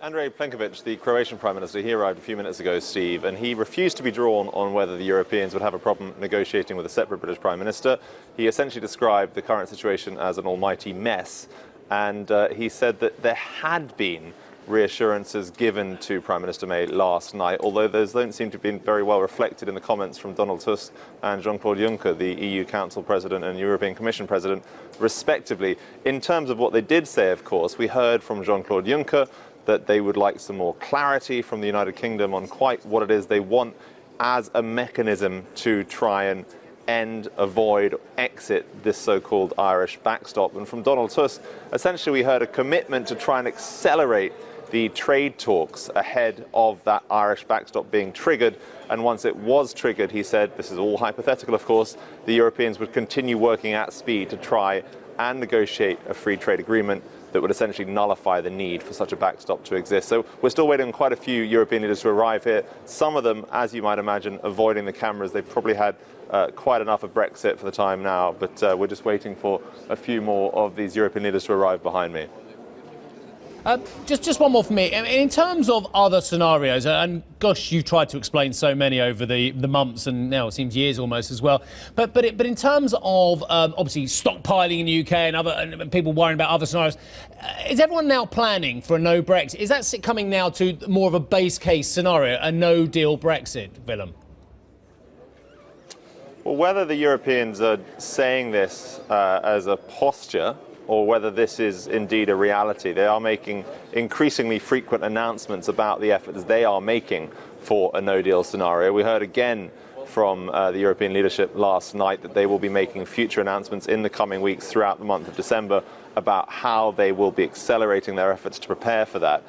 Andrej Plenković, the Croatian Prime Minister, he arrived a few minutes ago, Steve, and he refused to be drawn on whether the Europeans would have a problem negotiating with a separate British Prime Minister. He essentially described the current situation as an almighty mess, and he said that there had been reassurances given to Prime Minister May last night, although those don't seem to have been very well reflected in the comments from Donald Tusk and Jean-Claude Juncker, the EU Council President and European Commission President, respectively. In terms of what they did say, of course, we heard from Jean-Claude Juncker that they would like some more clarity from the United Kingdom on quite what it is they want as a mechanism to try and end, avoid, exit this so-called Irish backstop. And from Donald Tusk, essentially we heard a commitment to try and accelerate the trade talks ahead of that Irish backstop being triggered. And once it was triggered, he said, this is all hypothetical of course, the Europeans would continue working at speed to try and negotiate a free trade agreement that would essentially nullify the need for such a backstop to exist. So we're still waiting on quite a few European leaders to arrive here. Some of them, as you might imagine, avoiding the cameras. They've probably had quite enough of Brexit for the time now, but we're just waiting for a few more of these European leaders to arrive behind me. Just one more for me. In terms of other scenarios, and gosh, you've tried to explain so many over the months and now it seems years almost as well. But in terms of obviously stockpiling in the UK and people worrying about other scenarios, is everyone now planning for a no Brexit? Is that coming now to more of a base case scenario, a no deal Brexit, Willem? Well, whether the Europeans are saying this as a posture or whether this is indeed a reality, they are making increasingly frequent announcements about the efforts they are making for a no-deal scenario. We heard again from the European leadership last night that they will be making future announcements in the coming weeks throughout the month of December about how they will be accelerating their efforts to prepare for that.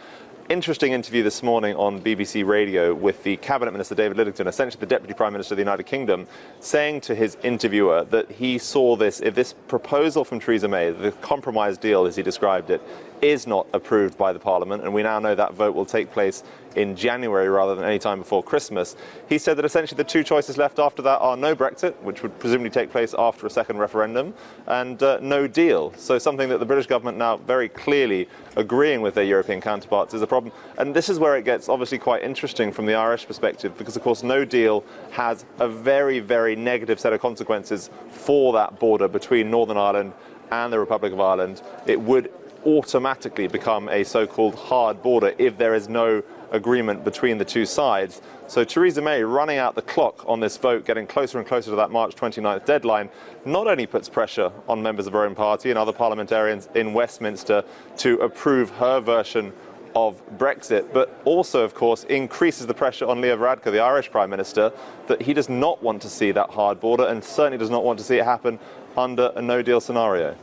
Interesting interview this morning on BBC Radio with the Cabinet Minister David Lidington, essentially the Deputy Prime Minister of the United Kingdom, saying to his interviewer that he saw this, if this proposal from Theresa May, the compromise deal as he described it, is not approved by the Parliament, and we now know that vote will take place in January rather than any time before Christmas. He said that essentially the two choices left after that are no Brexit, which would presumably take place after a second referendum, and no deal. So something that the British government now very clearly agreeing with their European counterparts is a problem. And this is where it gets obviously quite interesting from the Irish perspective, because of course no deal has a very, very negative set of consequences for that border between Northern Ireland and the Republic of Ireland. It would automatically become a so-called hard border if there is no agreement between the two sides. So Theresa May running out the clock on this vote, getting closer and closer to that March 29th deadline, not only puts pressure on members of her own party and other parliamentarians in Westminster to approve her version of Brexit, but also, of course, increases the pressure on Leo Varadkar, the Irish Prime Minister, that he does not want to see that hard border and certainly does not want to see it happen under a no-deal scenario.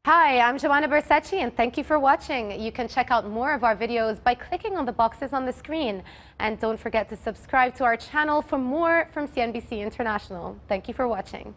Hi, I'm Joanna Bersecci and thank you for watching. You can check out more of our videos by clicking on the boxes on the screen. And don't forget to subscribe to our channel for more from CNBC International. Thank you for watching.